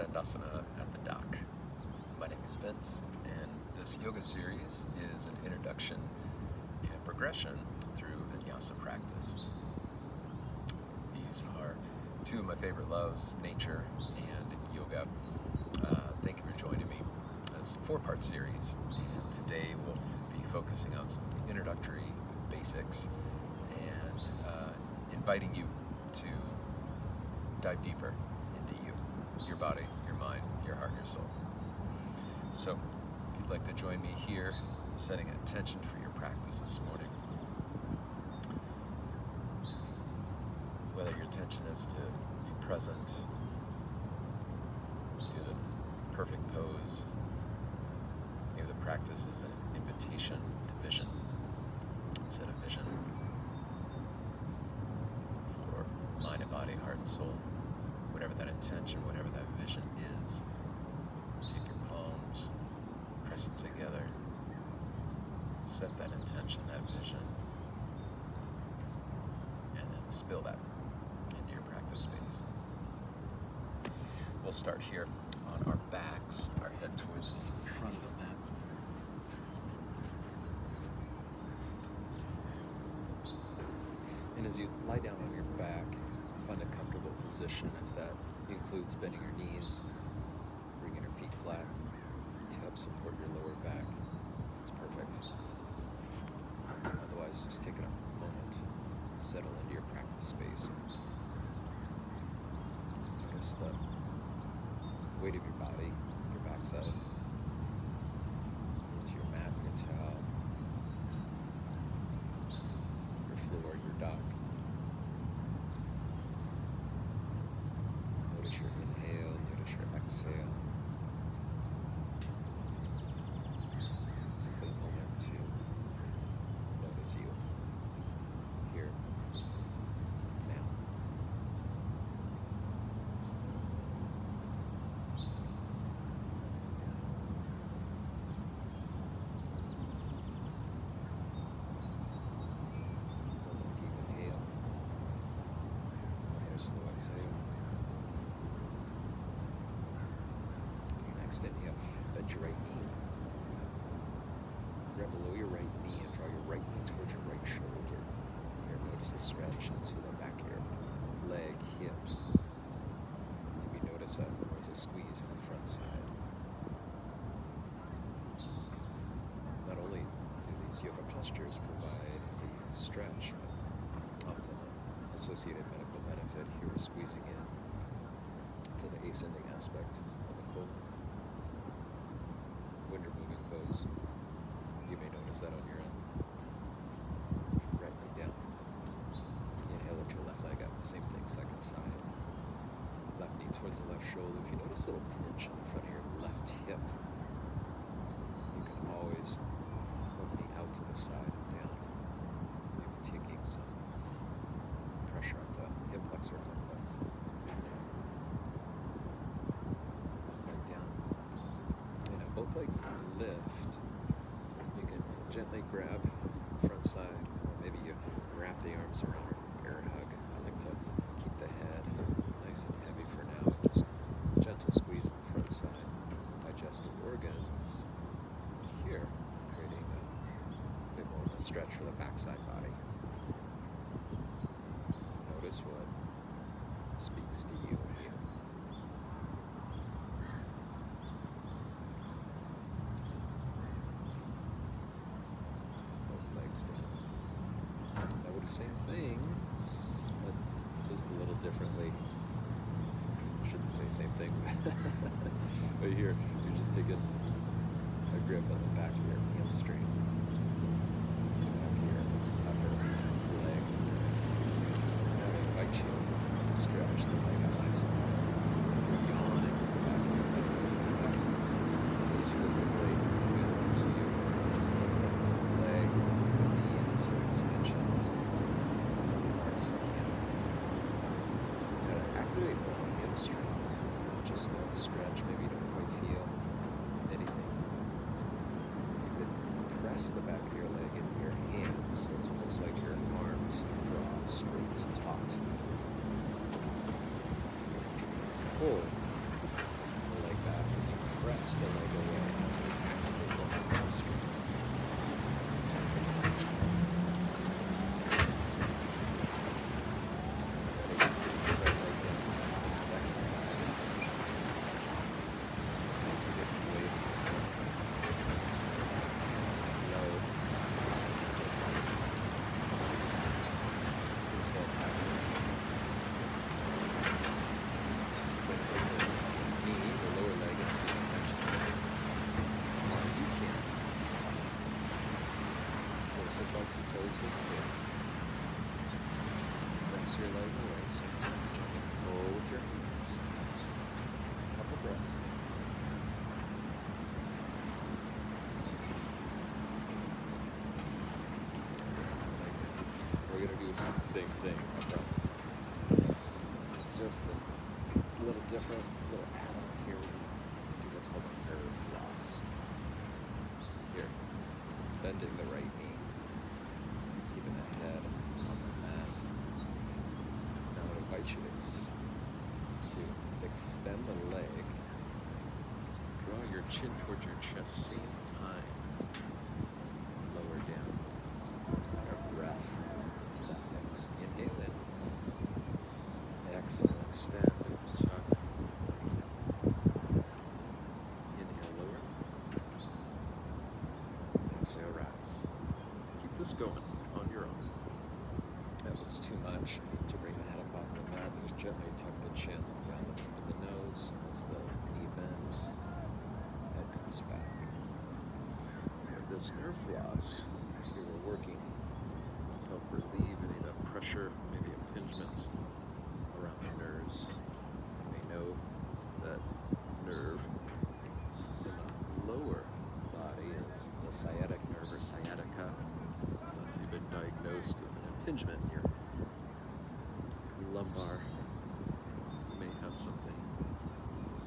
Dandasana at the Dock. My name is Vince, and this yoga series is an introduction and progression through Vinyasa practice. These are two of my favorite loves, nature and yoga. Thank you for joining me. It's a 4-part series, and today we'll be focusing on some introductory basics and inviting you to dive deeper into you, your body, your mind, your heart, your soul. So, if you'd like to join me here, setting an intention for your practice this morning, whether your intention is to be present, do the perfect pose, maybe the practice is an invitation to vision. Set a vision for mind and body, heart and soul. Whatever that intention, whatever that vision is, take your palms, press it together, set that intention, that vision, and then spill that into your practice space. We'll start here on our backs, our head towards the front of the mat. And as you lie down on your back, find a comfortable position. If that includes bending your knees, bringing your feet flat to help support your lower back, it's perfect. Otherwise, just take a moment, settle into your practice space. Notice the weight of your body, your backside, into your mat, your towel, your floor, your dock. Notice your inhale, notice your exhale. Take a moment to notice you here, now. One more deep inhale. One more slow exhale. Next inhale, bend your right knee. Grab below your right knee and draw your right knee towards your right shoulder. Here, notice a stretch into the back of your leg, hip. Maybe notice there's a squeeze in the front side. Not only do these yoga postures provide a stretch, but often an associated medical benefit here is squeezing in to the ascending aspect of the colon. When you're moving pose, you may notice that on your end. Right leg down. Inhale, lift your left leg up. Same thing, second side. Left knee towards the left shoulder. If you notice a little pinch in the front of your left hip, you can always pull the knee out to the side and down. Maybe taking some pressure off the hip flexor complex. Both legs lift. You can gently grab front side, or maybe you wrap the arms around or bear hug. I like to keep the head nice and heavy for now. Just gentle squeeze on the front side. Digestive organs here, creating a bit more of a stretch for the backside body. Notice what speaks to you and you. Down. Now we'll do the same thing, but just a little differently. I shouldn't say same thing, but here, you're just taking a grip on the back of your hamstring, back of your upper leg. Now I invite you to stretch the leg out nice and you're yawning back of your leg. That's physically available to you. Just take that leg, knee into extension as far as you can. You gotta activate the hamstring, not just a stretch. Maybe you don't quite feel anything. You could press the back of your leg into your hands, so it's almost like your arms draw straight to taut. Pull flex the leg away to activate the whole hamstring. Once the toes leave the base. Press your leg away, same time. Gently pull with your hands. Couple breaths. We're going to do the same thing, I promise. Just a little different, little add-on here. We do what's called a nerve floss. Here, bending the right knee. Keeping the head on the mat. Now I invite you to extend the leg. Draw your chin towards your chest, same time. Lower down. Let's add our breath to that mix. Inhale in. Exhale, extend and tuck. Inhale, lower. Exhale, rise. Keep this going on your own. If it's too much to bring the head up off the mat, just gently tuck the chin down the tip of the nose as the knee bends, head comes back. With this nerve floss, here we're working to help relieve any of that pressure, maybe impingements around the nerves. You may know that nerve in the lower body is the sciatic nerve or sciatica. Unless you've been diagnosed with an impingement in your lumbar, you may have something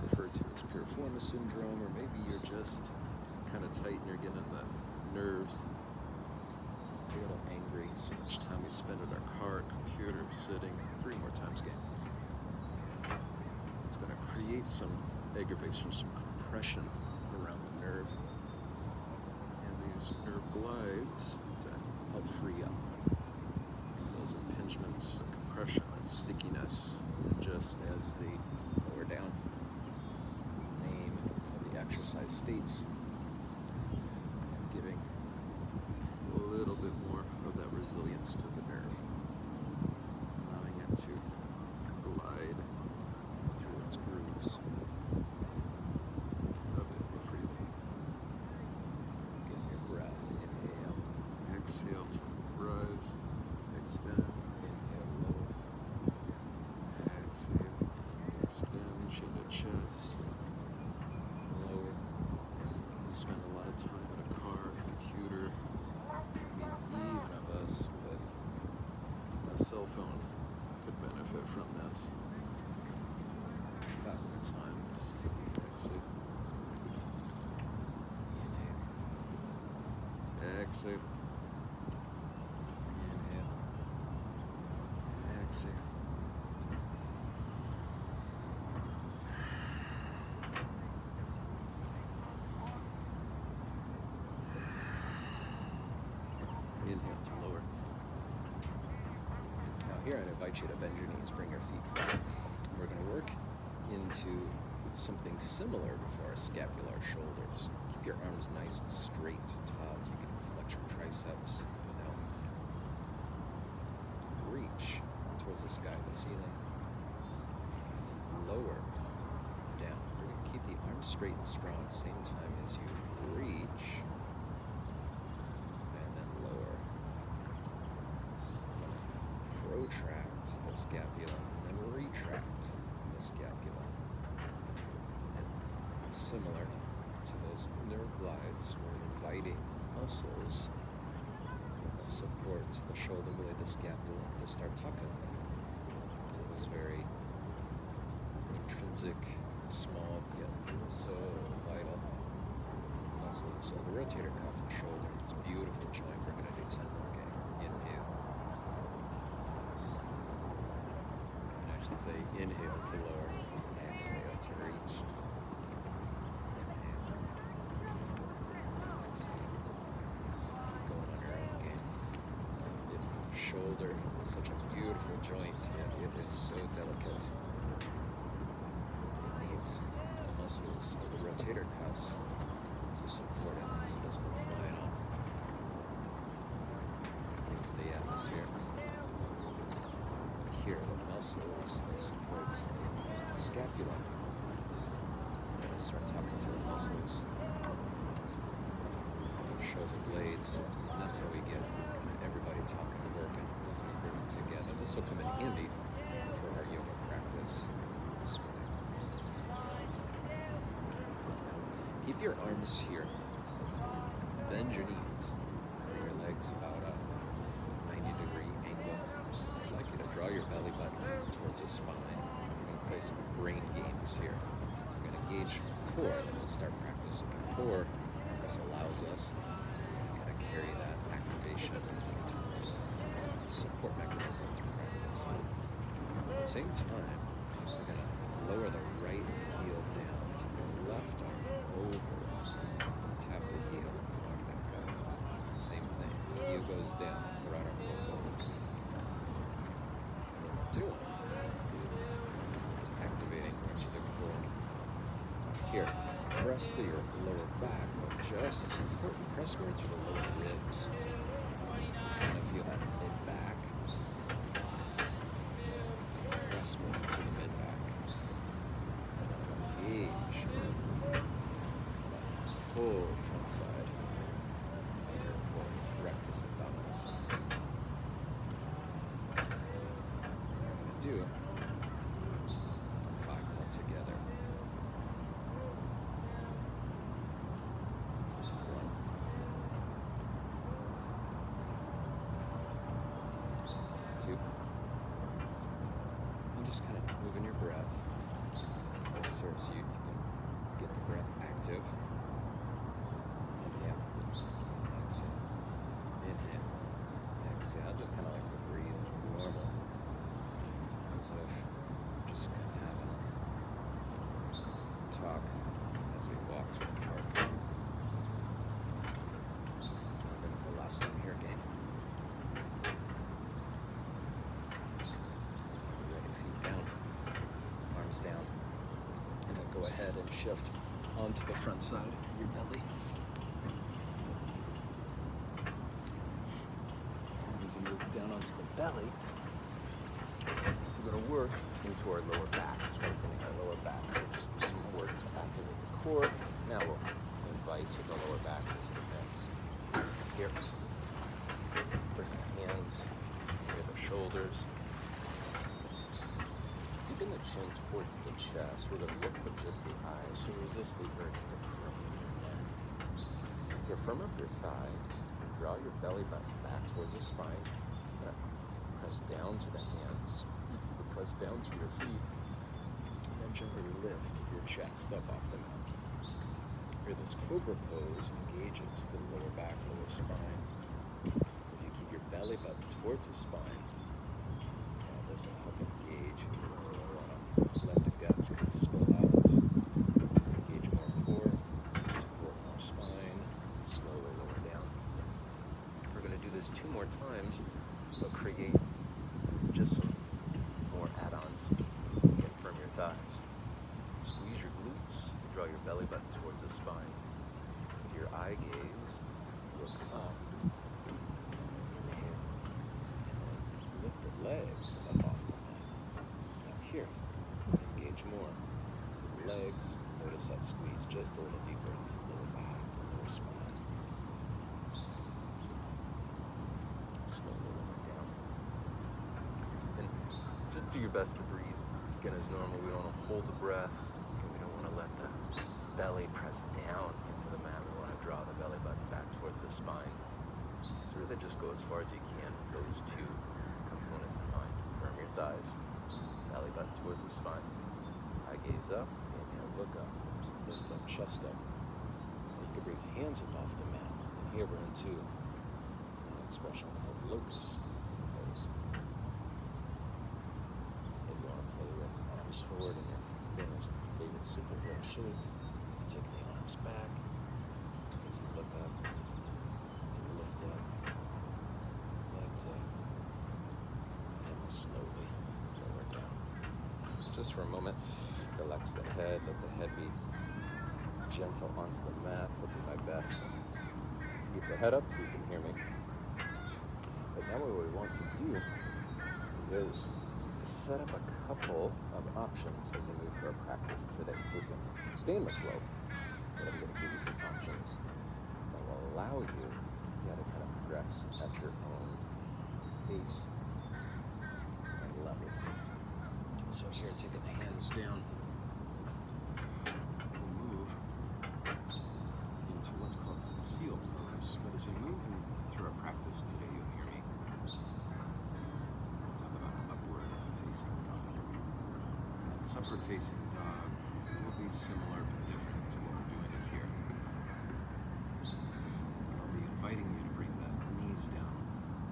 referred to as piriformis syndrome, or maybe you're just kind of tight and you're getting the nerves a little angry. So much time we spend at our car, computer, sitting. 3 more times game. It's going to create some aggravation, some compression around the nerve. And these nerve glides to help free up those impingements, the compression, that stickiness, just as the lower down name of the exercise states, giving a little bit more of that resilience to the nerve, allowing it to glide through its grooves a bit more freely. Get your breath, inhale, exhale to rise, extend, inhale, lower, exhale, extend, chin to chest, lower. We spend a lot of time in a car, computer. Even of us with a cell phone could benefit from this. 5 more times. Exhale. Inhale. Exhale. Inhale. Exhale. Inhale to lower. Now here I'd invite you to bend your knees, bring your feet flat. We're going to work into something similar before our scapular shoulders. Keep your arms nice and straight, taut. You can flex your triceps. Now reach towards the sky, the ceiling. Lower down. We're going to keep the arms straight and strong, same time as you reach. Protract the scapula, and then retract the scapula. And similar to those nerve glides, we're inviting muscles that support the shoulder blade, the scapula, to start tucking to those very intrinsic, small, yet so vital muscles. So the rotator cuff, the shoulder, it's a beautiful joint. We're going to do 10 more game. Inhale. I should say inhale to lower, exhale to reach. Inhale. shoulder is such a beautiful joint, yet it is so delicate. It needs the muscles of the rotator cuffs to support it so it doesn't go flying off into the atmosphere. Here, the muscles that support the scapula. I'm going to start talking to the muscles, shoulder blades, and that's how we get everybody talking and working together. This will come in handy for our yoga practice this morning. Keep your arms here. Bend your knees. Bring your legs about a 90-degree angle. I'd like you to draw your belly button towards the spine. We're going to play some brain games here. We're going to gauge core, and then we'll start practicing the core. This allows us to kind of carry that activation support mechanism through practice. At the same time, we're going to lower the right heel down, take the left arm over, tap the heel, walk back up. Same thing, the heel goes down, the right arm goes over. Do it. It's activating into the core. Here, press through your lower back, but just as important, press more through the lower ribs. Kind of feel that mid-back. Press more through the mid-back. Engage. Pull front side. Rectus abdominis. We're going to do 5 more together. 1, 2. And just kind of moving your breath. That serves you. You can get the breath active. Inhale. Exhale. Inhale. Exhale. Just kind of like to breathe normal. As if just kind of having a talk as we walk through the park. We're going to go last one here again. Ready, feet down, arms down, and then go ahead and shift onto the front side of your belly. And as you move down onto the belly, we're going to work into our lower back, strengthening our lower back. So just do some work to activate the core. Now we'll invite the lower back into the mix. Here, bring the hands near the shoulders. Keeping the chin towards the chest, we're going to look with just the eyes, so resist the urge to crane your neck. Here, firm up your thighs. Draw your belly button back towards the spine. Press down to the hands. Press down through your feet, and then gently lift your chest up off the mat. Here, this cobra pose engages the lower back, lower spine. As you keep your belly button towards the spine, this will help engage. You really want to let the guts kind of spill out. Engage more core, support more spine, slowly lower down. We're going to do this 2 more times, but create just some more add-ons. Again, firm your thighs. Squeeze your glutes. Draw your belly button towards the spine. With your eye gaze, look up. Inhale. And then lift the legs up off the mat. Now here, let's engage more. Legs, notice that squeeze just a little deeper into the lower back, lower spine. Slowly lower down. And just do your best to breathe. Again, as normal, we don't want to hold the breath. And we don't want to let the belly press down into the mat. We want to draw the belly button back towards the spine. So really just go as far as you can with those 2 components in mind. Firm your thighs. Belly button towards the spine. Eye gaze up. Inhale, look up. Lift up, chest up. And you can bring the hands up off the mat. And here we're into an expression called locust pose. Forward and your famous favorite superhero shape. Taking the arms back as you look up, and lift up, legs up, slowly lower down. Just for a moment, relax the head, let the head be gentle onto the mat. I'll do my best to keep the head up so you can hear me. But now what we want to do is set up a couple of options as we move through our practice today so we can stay in the flow. But I'm going to give you some options that will allow you to kind of progress at your own pace and level. So here, taking the hands down, we'll move into what's called seal pose. But as we move through our practice today, you'll hear me talk about upward facing dog. This upward facing dog will be similar but different to what we're doing here. I'll be inviting you to bring the knees down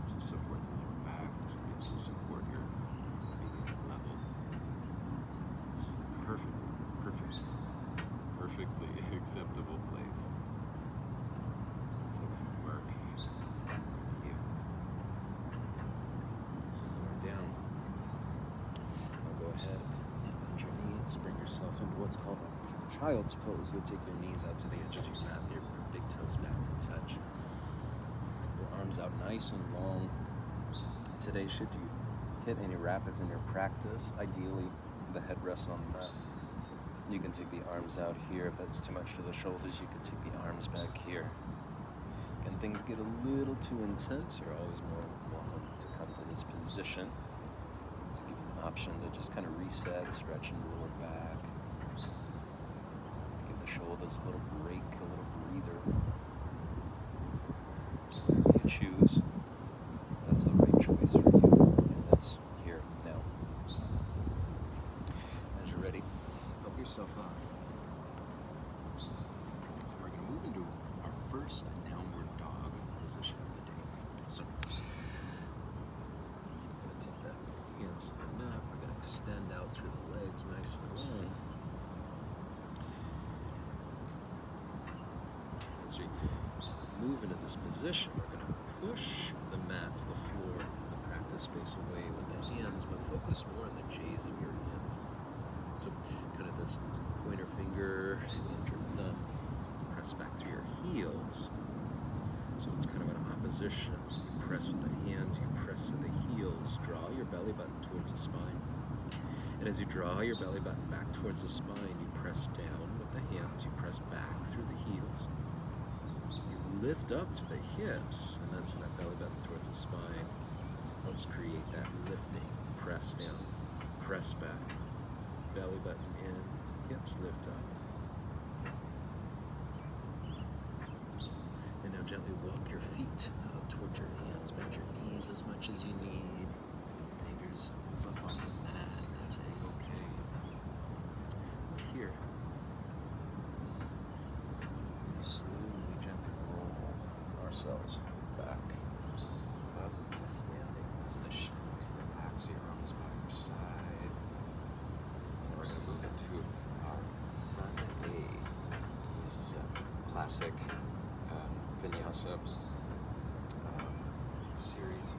to support the lower back, to support your being level. It's perfectly acceptable place to work here. So lower down. Now go ahead and bend your knees, bring yourself into what's called a child's pose. You'll take your knees out to the edge of your mat, your big toes back to touch. Your arms out nice and long. Today, should you hit any rapids in your practice, ideally the head rests on the mat. You can take the arms out here. If that's too much for the shoulders, you can take the arms back here. When things get a little too intense, you're always more welcome to come to this position. So give you an option to just kind of reset, stretch and roll it back. Give the shoulders a little break, a little breather. Whatever you choose, that's the right choice for you in this here now. As you're ready, help yourself up. We're going to move into our first downward dog position of the day. So, we're going to take that against the mat. We're going to extend out through the legs nice and long. As we move into this position, we're going to push the mat to the floor, the practice space away with the hands, but focus more on the J's of your hands. So kind of this pointer finger and your thumb press back through your heels. So it's kind of an opposition. You press with the hands, you press to the heels, draw your belly button towards the spine. And as you draw your belly button back towards the spine, you press down with the hands, you press back through the heels. You lift up to the hips, and that's when that belly button towards the spine helps create that lifting. Press down, press back. Belly button in, hips lift up. And now gently walk your feet out towards your hands. Bend your knees as much as you need. Fingers up on the mat. That's okay. Here. Slowly, gently roll ourselves back up to standing position. Relax your arms by your side. We're going to move into our Sun A. This is a classic Vinyasa series,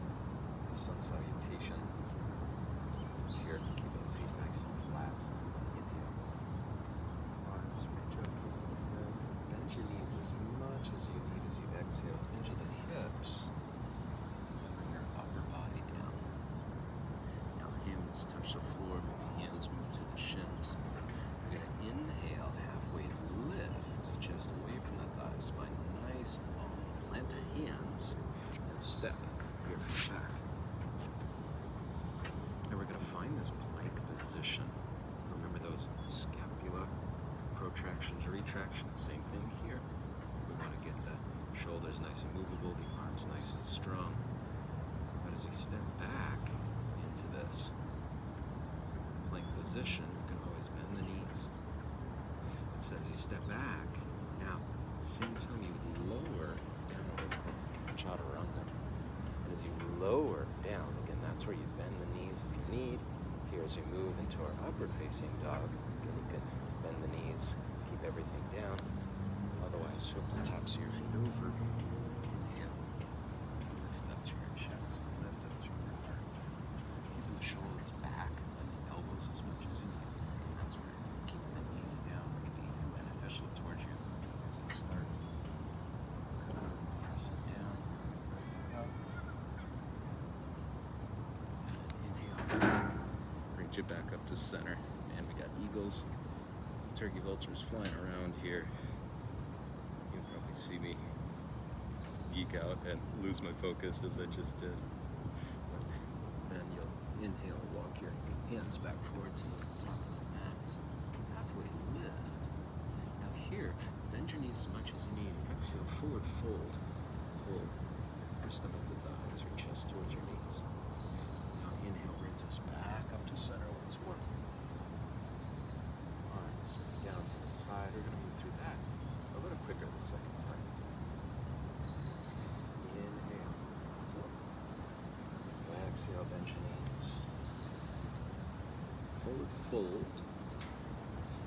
sun salutation. Here, keep the feet nice and flat. Inhale. Arms reach up. Bend your knees as much as you need as you exhale into the hips. Bring your upper body down. Now hands touch the floor, maybe hands move to the shins. We're going to inhale, halfway lift, chest away from the thighs, spine nice and long. Plant the hands and step your feet back. And we're going to find this plank position. Remember those scapula protractions, retractions, same thing here. We want to get the shoulders nice and movable, the arms nice and strong. But as we step back into this plank position, you can always bend the knees. It says you step back. Now, same time you lower down what's called chaturanga. And as you lower down, again, that's where you bend the knees if you need. Here, as we move into our upward facing dog, again, you can bend the knees, keep everything down. Otherwise, flip the tops of your feet over. Inhale. Lift up to your chest, lift up to your heart. Keeping the lift you back up to center. And we got eagles, turkey vultures flying around here. You can probably see me geek out and lose my focus as I just did. Then you'll inhale, walk your hands back forward to the top of the mat. Halfway lift. Now here, bend your knees as much as you need. Exhale, forward fold. Pull your stomach to thighs, your chest towards your knees. Now inhale brings us back up to center once more. Arms down to the side. We're going to move through that a little quicker the second time. Inhale. Exhale, bend your knees. Forward fold.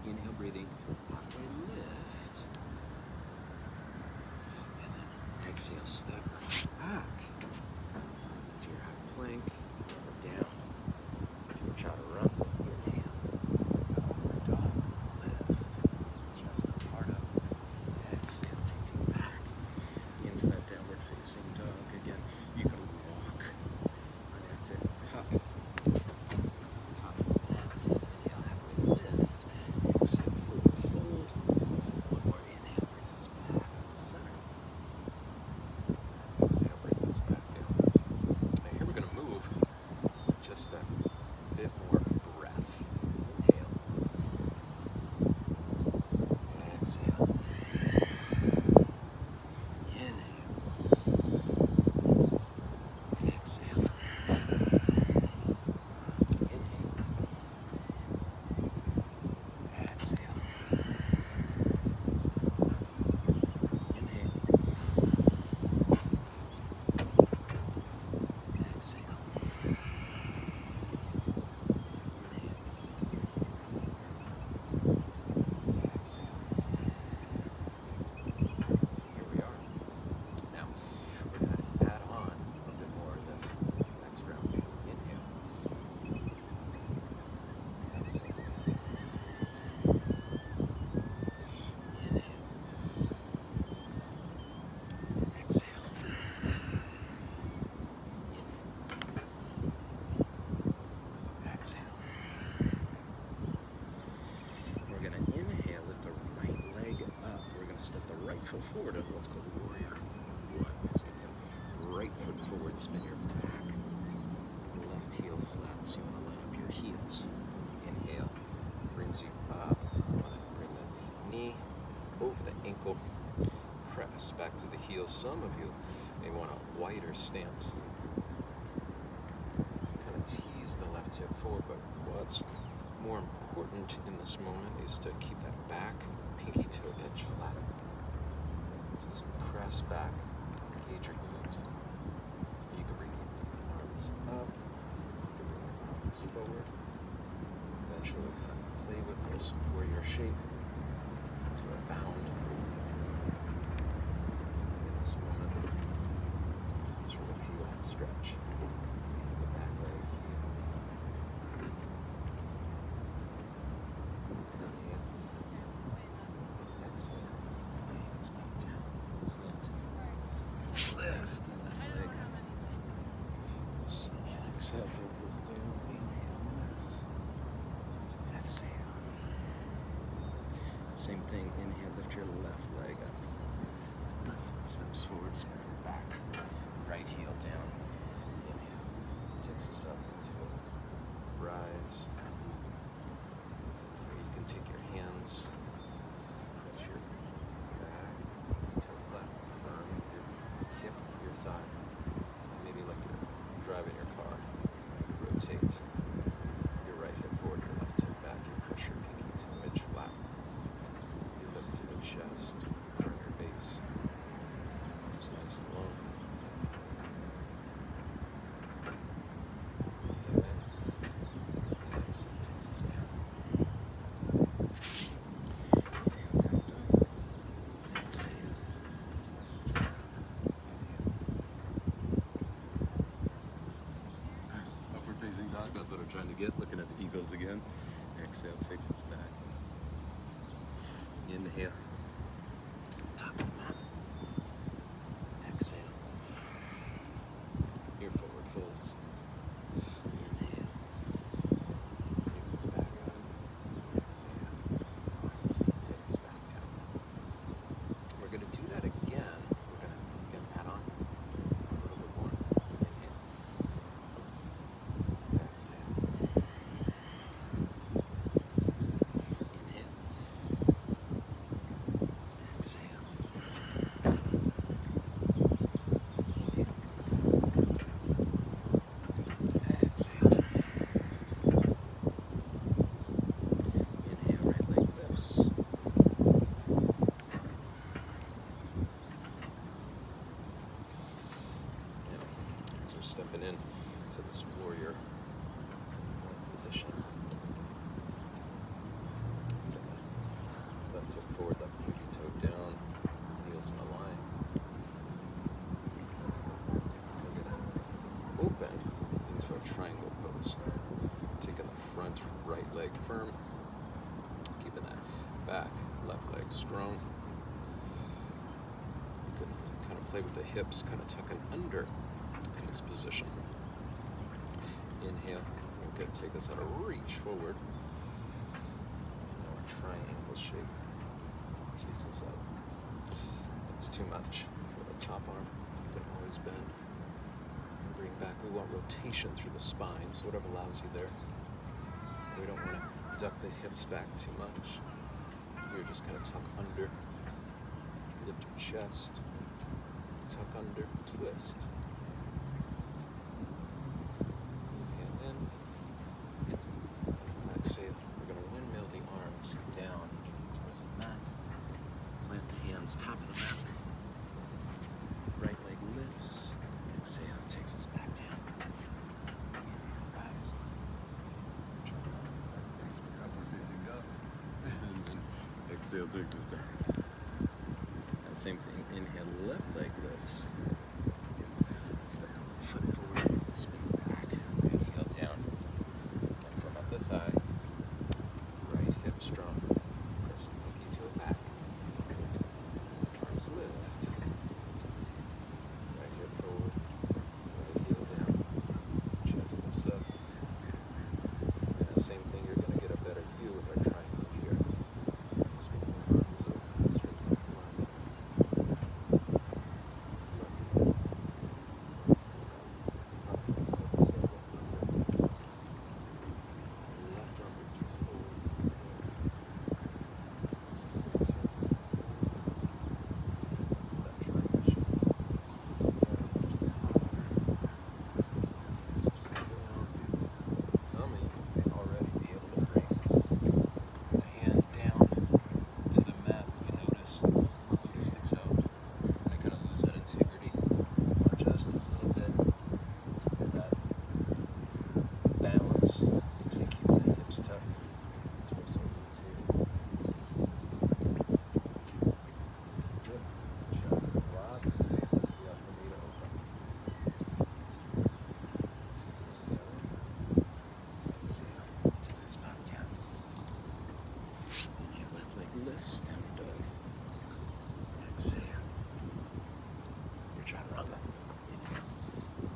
Inhale, breathing. Halfway lift. And then exhale, step back to your high plank. Down to your chaturanga. Inhale. Downward dog. Lift. Chest up, heart up. Exhale, takes you back into that downward facing dog. Again, you can walk on exhale. Hop. Top of the mat. Inhale, halfway lift. Exhale, forward fold. One more inhale brings us back to the center. Exhale brings us back down. Now here we're going to move just a bit more breath. Inhale. Exhale. Inhale. Exhale. Inhale. Exhale. Inhale. Exhale. Exhale. Here we are. Now, we're going to add on a bit more of this next round. Inhale. Exhale. Inhale. Exhale. Exhale. We're going to inhale, lift the right leg up. We're going to step the right foot forward on what's called warrior one. Step the right foot forward, spin your back, left heel flat. So you want to line up your heels. Inhale, brings you up. Bring the knee over the ankle, press back to the heel. Some of you may want a wider stance. Kind of tease the left hip forward, but what's more important in this moment is to keep that back pinky toe edge flat. So as you press back, engage your glute. You can bring your arms up, you can bring your arms forward. Eventually kind of play with this warrior shape to a bound. In this moment, just really feel that stretch. The back leg here. Inhale. Exhale. Hands back down. Lift. Lift the left leg. So exhale takes us down. Inhale. Lifts. Exhale. Same thing. Inhale. Lift your left leg up. Left foot steps forward. Spin your back. Right heel down. Inhale. Takes us up into a rise. Or you can take your hands. Press your back. Toe flat. Firm your hip, your thigh. Maybe like you're driving your car. Rotate your right hip forward, your left hip back. You press your pinky toe edge flat. You lift to the chest, firm your base. Arms nice and long. Inhale in. Exhale takes us down. Inhale, down dog. Exhale. Upward facing dog, that's what I'm trying to get. Looking at the eagles again. Exhale takes us back. Inhale. Top of the mat. Exhale. Your forward folds. Inhale. firm. Keeping that back, left leg strong. You can kind of play with the hips, kind of tucking under in this position. Inhale. Okay, take us out of reach forward. Now a triangle shape takes us up. It's too much for the top arm. You can always bend. Bring back. We want rotation through the spine, so whatever allows you there. We don't want to duck the hips back too much. You're just going to tuck under, lift your chest, tuck under, twist. Inhale in. Exhale. We're going to windmill the arms down towards the mat. Plant the hands top of the mat. Right leg lifts. Exhale, takes us back down. Rise. Facing up. And then exhale, takes us back. That same thing. Inhale, left leg lifts. Step foot forward, spin back. Right heel down. Again, from up the thigh. Right hip strong. Press pinky to a back. Arms lift. Right hip forward. Right heel down. Chest lifts up. And the same thing, you're going to get a better view of our triangle here. Spin the arms open, straight left line. Left arm reaches forward. Some of you may already be able to bring the hand down to the mat. You notice it sticks out. I kind of lose that integrity, or just a little bit of that balance between keeping the hips tucked. Twist over the table. Good. Chest. Lots of space up the upper knee to open. Exhale. Take this back down. Inhale, left leg lifts, down dog. Exhale. You're trying to run that. Inhale.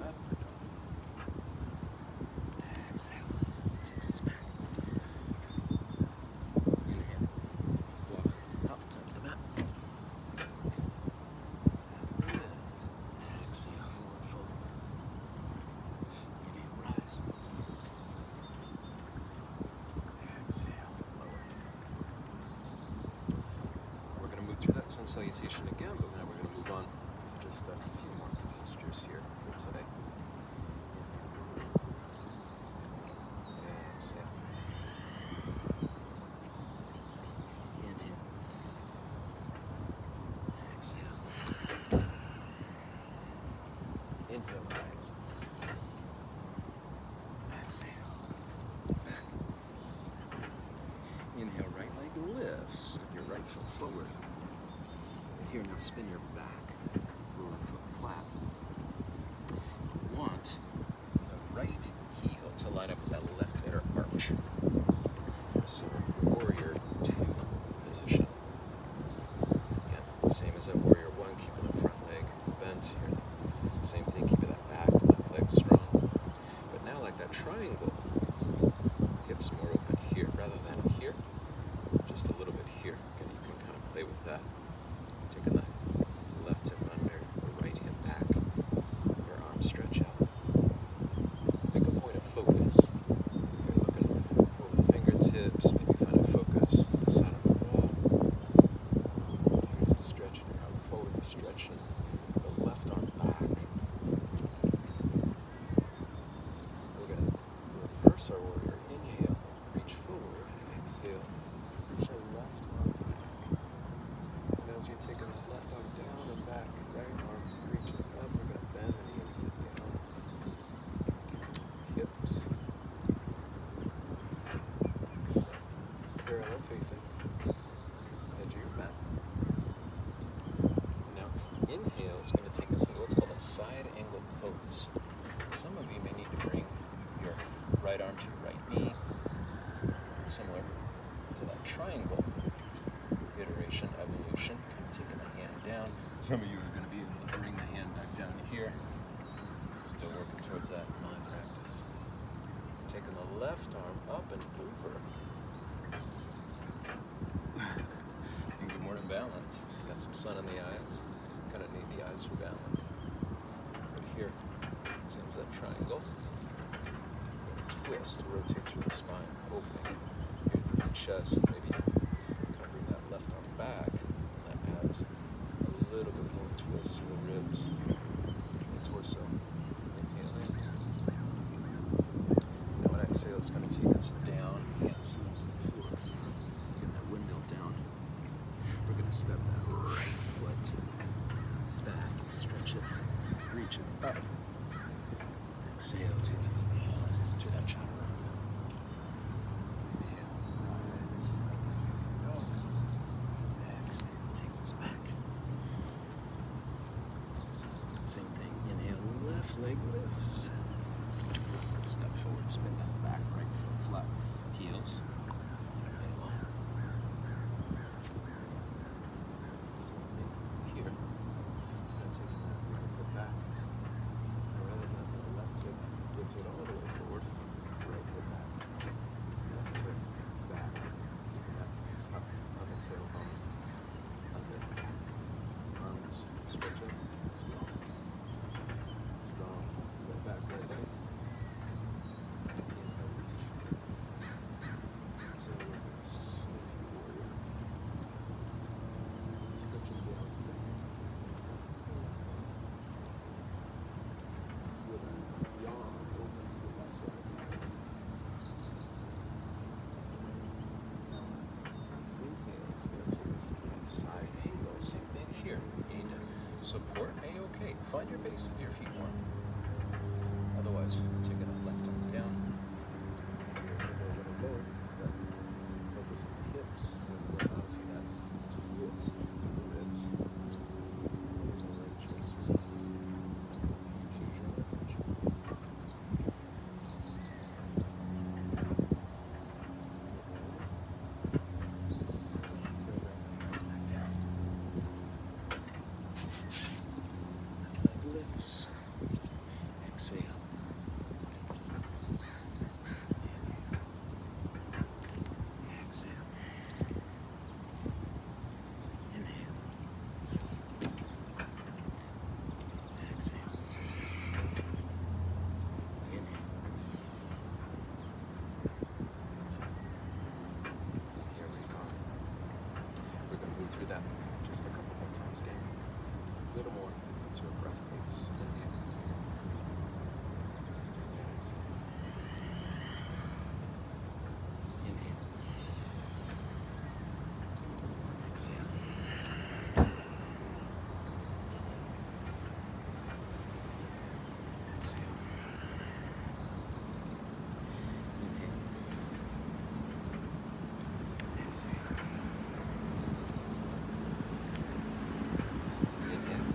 Up. Exhale. Takes us back. Inhale. Walk up, top of the mat. Lift. Exhale, forward fold. Inhale, rise. Exhale, lower. We're going to move through that sun salutation again, but now we're going to move on to just a few more postures here for today. Exhale. Inhale. Exhale. Inhale, rise. Exhale. Back. Inhale, right leg lifts. Step your right foot forward. Here, now spin your back. Forward foot flat. You want the right heel to line up with that left inner arch. So, warrior 2 position. Again, same as at warrior 1, keeping the front leg bent here. Same thing, keeping that back, left leg strong. But now, like that triangle, hips more open here rather than here. Just a little bit here. Again, you can kind of play with that. Taking the left hip under, the right hip back. Your arms stretch out. Pick a point of focus. You're looking over the fingertips, maybe find a focus on the side of the wall. Here's a stretch in your arm forward, stretching the left arm back. We're going to reverse our warrior. Inhale, reach forward. Exhale, reach our left arm back. And as you're taking the left arm down and back, right arm reaches up. We're going to bend the knee and sit down. Hips parallel facing. Edge of your mat. Now, inhale is going to take us into what's called a side angle pose. Some of you may need to bring your right arm to your right knee. Some triangle iteration, evolution. Taking the hand down. Some of you are going to be able to bring the hand back down here. Still working towards that mind practice. Taking the left arm up and over. And good morning, balance. Got some sun in the eyes. Kind of need the eyes for balance. But here, same as that triangle. Twist, rotate through the spine, opening here through the chest. Maybe kind of bring that left arm back. And that adds a little bit more twist to the ribs, the torso. Inhaling. Now when I exhale, it's going to take us down, hands to the floor. Get that windmill down. We're going to step that right foot back, stretch it, reach it up. Exhale takes us down to that chaturanga. Inhale, rise, up. Exhale takes us back. Same thing. Inhale, left leg lifts. Step forward, spin that back, right foot flat, heels. Here. Lift it all the way forward. Right foot back. Left foot back. Up on the tailbone. Under. Arms stretch up. Strong. Strong. Right back, right leg. Inhale, reach. Exhale, reverse. Sneaky warrior. Stretching down to the hand. With a yawn. Side angle, same thing here. Need support, A-OK. Find your base with your feet more. Otherwise, taking that left arm down. Focus on the hips. And allows you that twist through the ribs. There's the right chest. Huge advantage. Exhale. Exhale. Inhale. Exhale. Inhale. Exhale. Here we go. We're going to move through that just a couple more times, gang. A little more to a breath pace. Inhale. Exhale. Inhale. Exhale. Exhale. Inhale. Exhale. Inhale.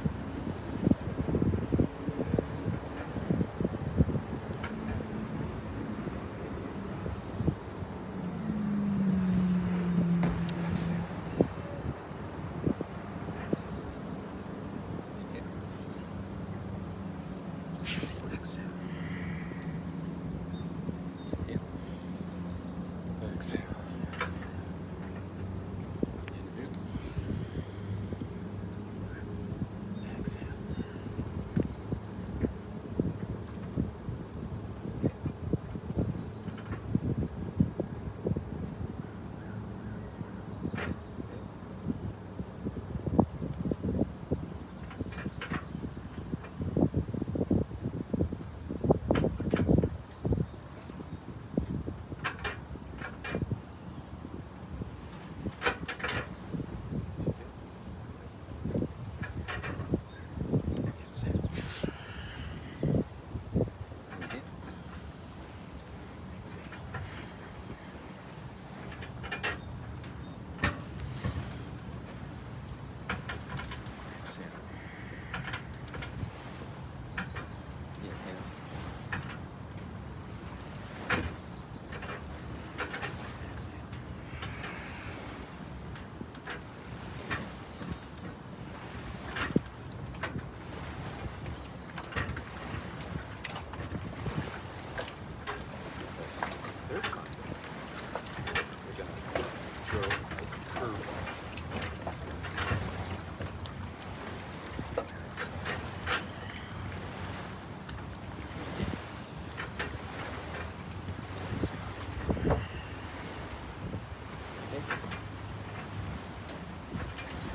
twist.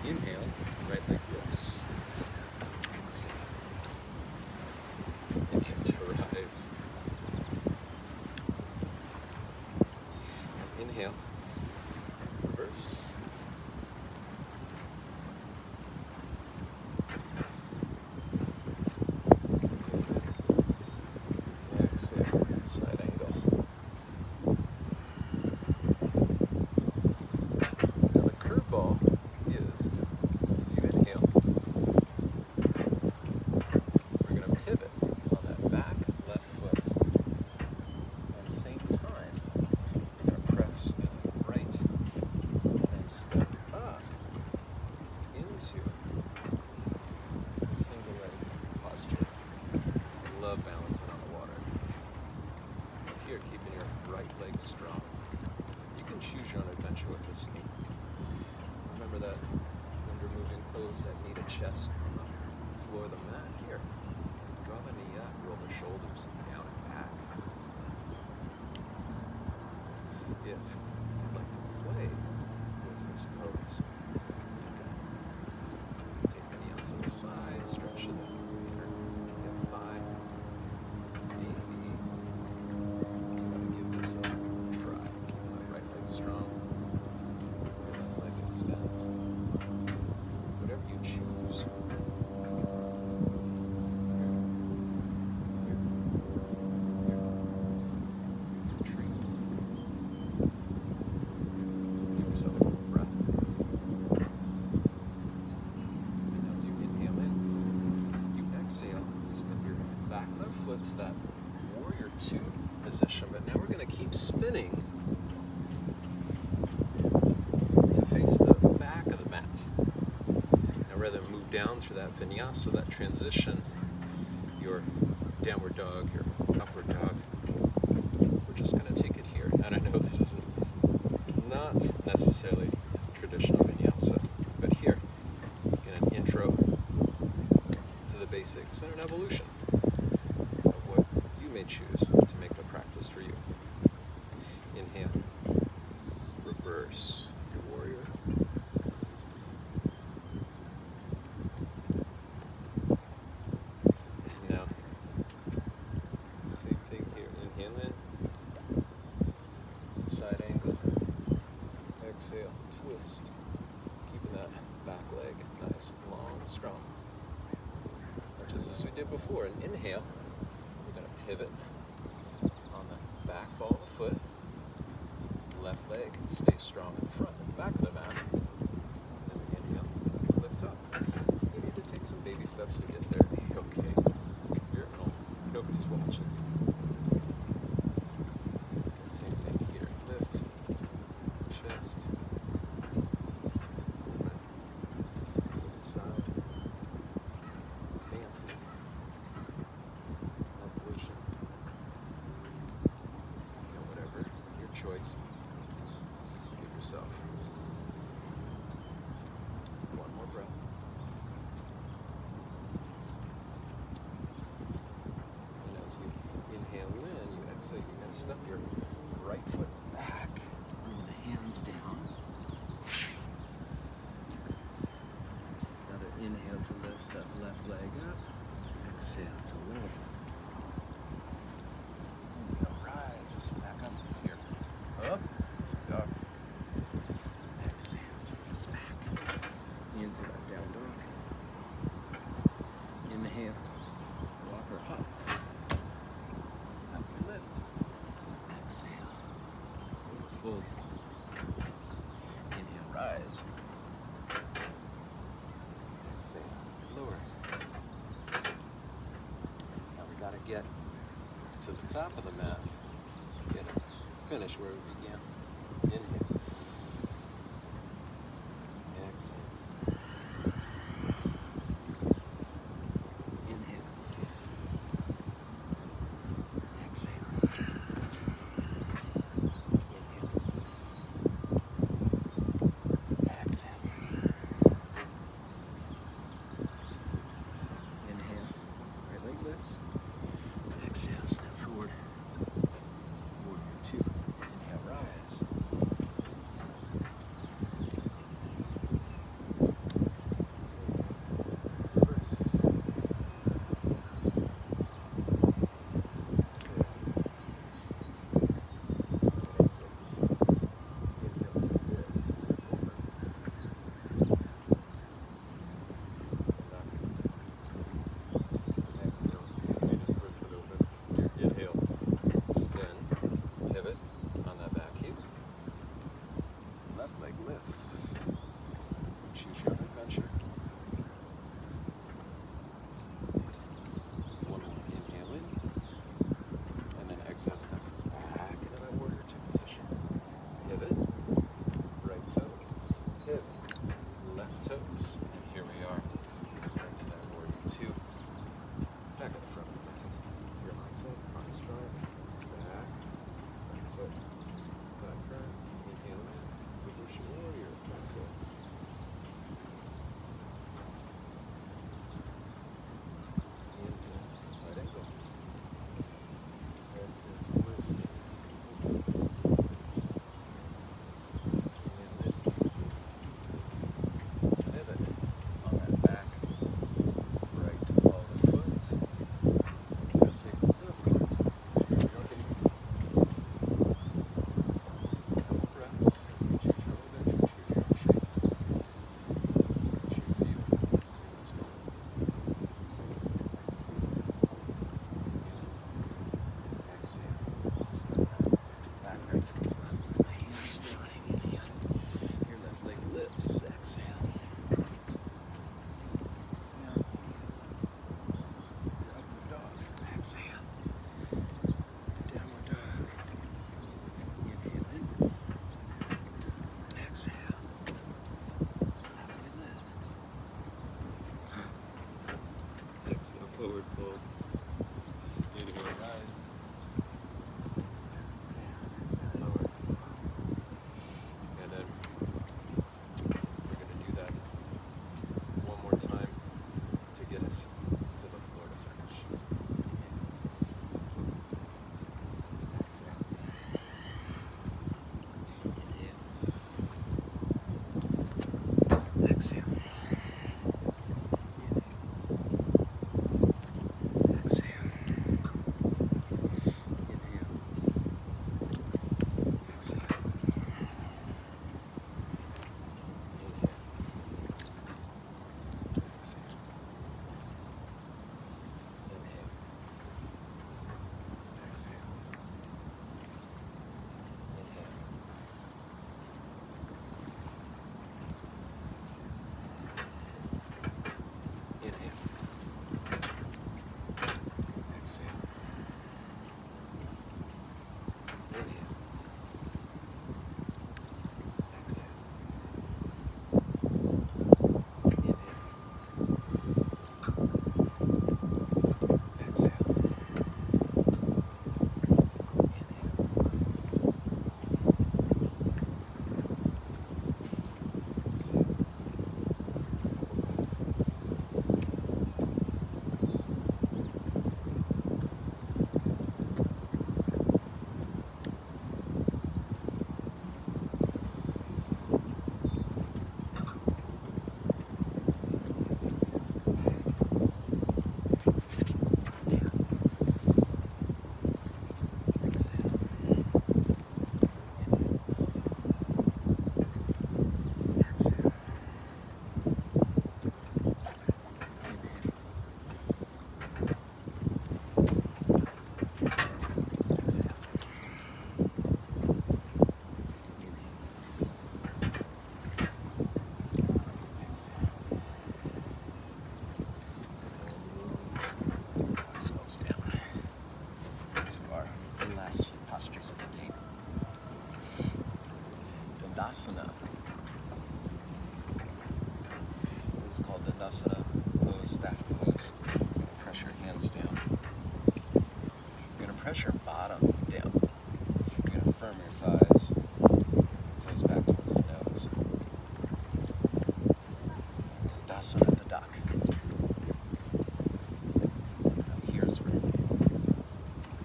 Inhale, right leg lifts. Exhale. Inhale to rise. Inhale, reverse. Exhale, side angle. Now the curveball is, as you inhale, we're going to pivot on that back left foot. At the same time, we're going to press the right and step up into single leg posture. I love balancing on the water. Here, keeping your right leg strong. You can choose your own adventure with this knee. Remember that when you're moving pose, that knee to chest on the floor of the mat. Here, draw the knee up, roll the shoulders down and back. If you'd like to play with this pose, you can take the knee onto the side, stretch it up your thigh. Maybe you want to give this a try. Keep my right leg strong, your left leg extends. Whatever you choose. Retreat. Give yourself a little breath. And as you inhale in, you exhale, step your back left foot to that warrior two position. But now we're going to keep spinning to face the back of the mat. Now rather than move down through that vinyasa, that transition, your downward dog, your upward dog, we're just going to take it here. And I know this is not necessarily traditional vinyasa, but here, in an intro to the basics and an evolution of what you may choose to make the practice for you. Inhale, reverse your warrior. And now, same thing here. Inhale in, side angle. Exhale, twist. Keeping that back leg nice, long, and strong. Just as we did before. And inhale, we're going to pivot on the back ball of the foot. Left leg stays strong in front and back of the mat. And we inhale, lift up. We need to take some baby steps to get there. Okay. You're at home. Nobody's watching. And same thing here. Lift. Chest. To the side. Fancy. Evolution. You know, whatever your choice. Give yourself one more breath. And as you inhale in, you exhale, you're going to step your right foot back, bring the hands down. Another inhale to lift that left leg up. Exhale to lower. Inhale, rise back up into your up. So dog. Exhale, takes us back into that down dog. Inhale, walk her up. Up we lift. Exhale, fold. Inhale, rise. Exhale, lower. Now we gotta get to the top of the mat. Get it. Finish where we began. Inhale. Exhale. Inhale. Exhale. Inhale. Exhale. Inhale. Right leg lifts. Exhale. Step forward. Warrior two. Inhale. Rise. Dandasana. This is called Dandasana pose, staff pose. Press your hands down. You're going to press your bottom down. You're going to firm your thighs, toes back towards the nose. Dandasana at the Dock. Now here's where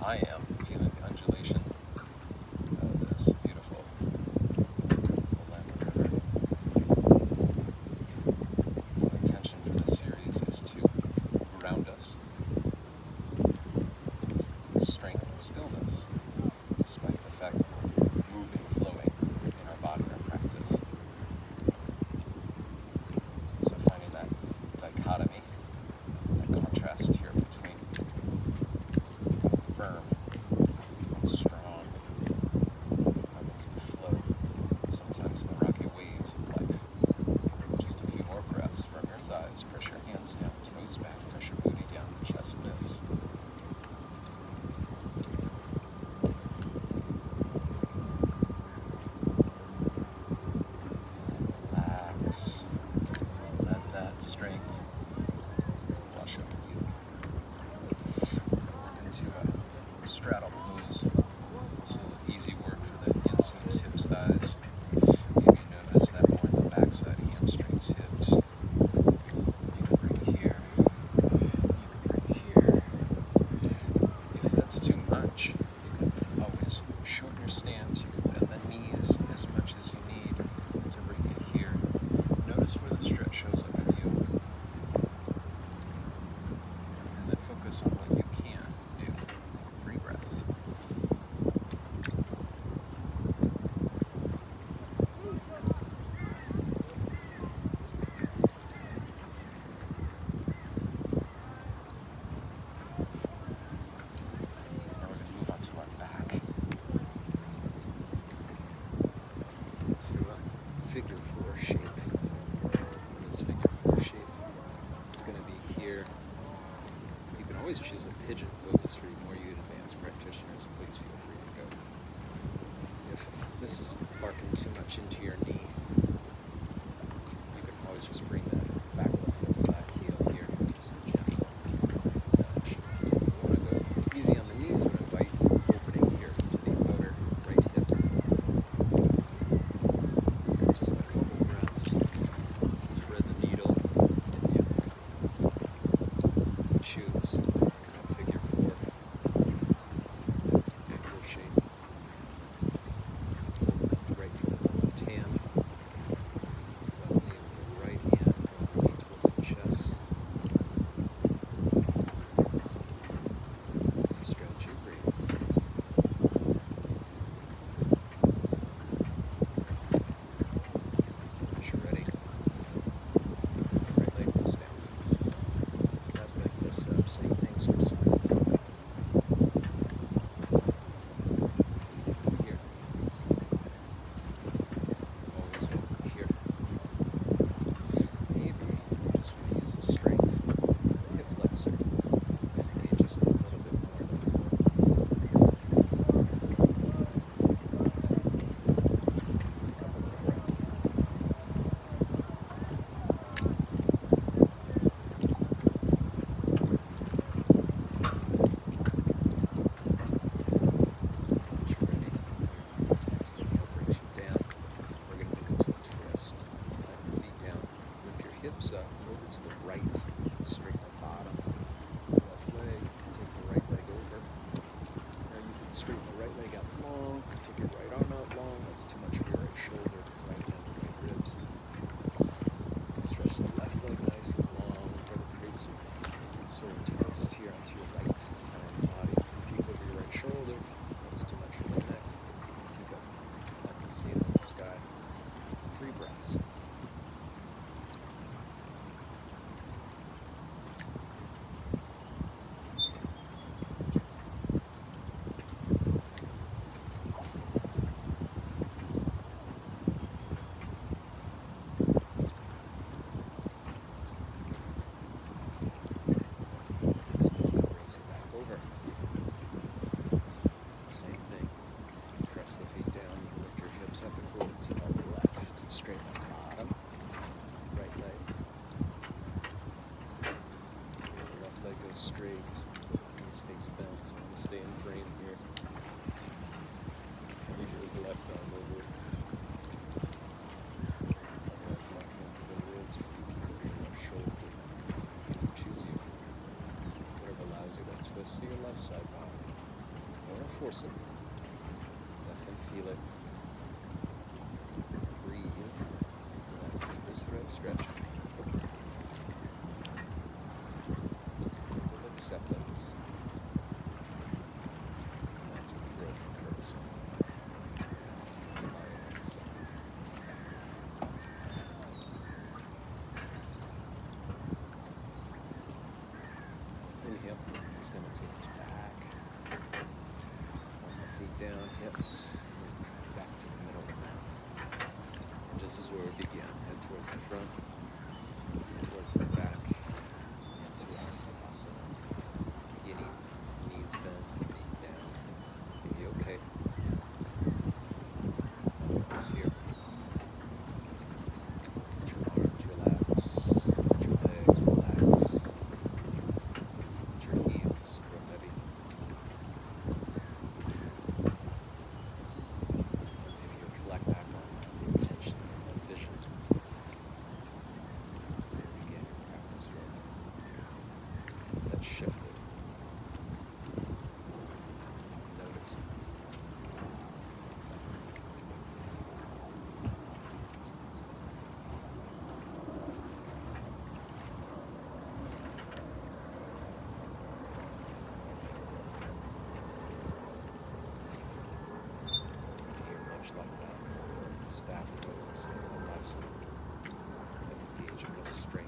I am feeling the undulation of this beautiful Willamette River. My intention for this series is to ground us. Strength and stillness, despite the fact that we're moving, flowing in our body, our practice. So finding that dichotomy, that contrast here between firm and strong amidst the flow, sometimes the rocky waves of life. Just a few more breaths. Firm your thighs, press your hands down, toes back, press your booty down, chest lifts. Let that strength wash over you. Work into a straddle pose. So easy work for the inseams, hips, thighs. Maybe notice that more in the backside, hamstrings, hips. You can bring here. You can bring here. If that's too much, you can always shorten your stance. You can bend the knees as much as you need to bring it here. Notice where the stretch shows up for you. And then focus on what you can do. 3 breaths. Now we're going to move on to our back. To a figure 4 shape. This figure 4 shape is going to be here. You can always choose a pigeon pose for more you advanced practitioners. Please feel free to go. If this is barking too much into your knee, you can always just bring the back of the foot flat heel here, just a gentle nudge. You want to go easy on the knees, but invite opening here to the outer right hip. Just a couple breaths. Thread the needle if you choose. Figure 4. Active shape. Right foot on the left hand. Left knee with the right hand. Left knee towards the chest. As you stretch, you breathe. Once you're ready, right leg goes down. Left leg lifts up. Same things for sides. Here. Always over here. Maybe you just want to use the strength. Hip flexor. And engage just a little bit more. Couple more breaths. Once you're ready, next inhale brings you down. We're going to move into a twist. Plant your feet down. Lift your hips up over to the right. Straighten the bottom. Left leg. Take the right leg over. Now you can straighten the right leg out long. Take your right arm out long. That's too much for your right shoulder. Right hand, right ribs. Stretch the left leg nice and long. Try to create some sort of twist here onto your right side of the body. Peek over your right shoulder. That's too much for the neck. Peek up at the ceiling of the sky. 3 breaths. Same thing. Press the feet down, lift your hips up and go to the right. this is where we begin. Head towards the front, towards the back, into our Dandasana. Beginning, knees bent, feet down. You'll be okay. Focus here. Let your arms relax. Let your legs relax. Let your heels grow heavy. Maybe you reflect back on the intention and that vision. Begin your practice with that shifted. Notice. Here, much like that staff pose, the lesson, that engagement of strength.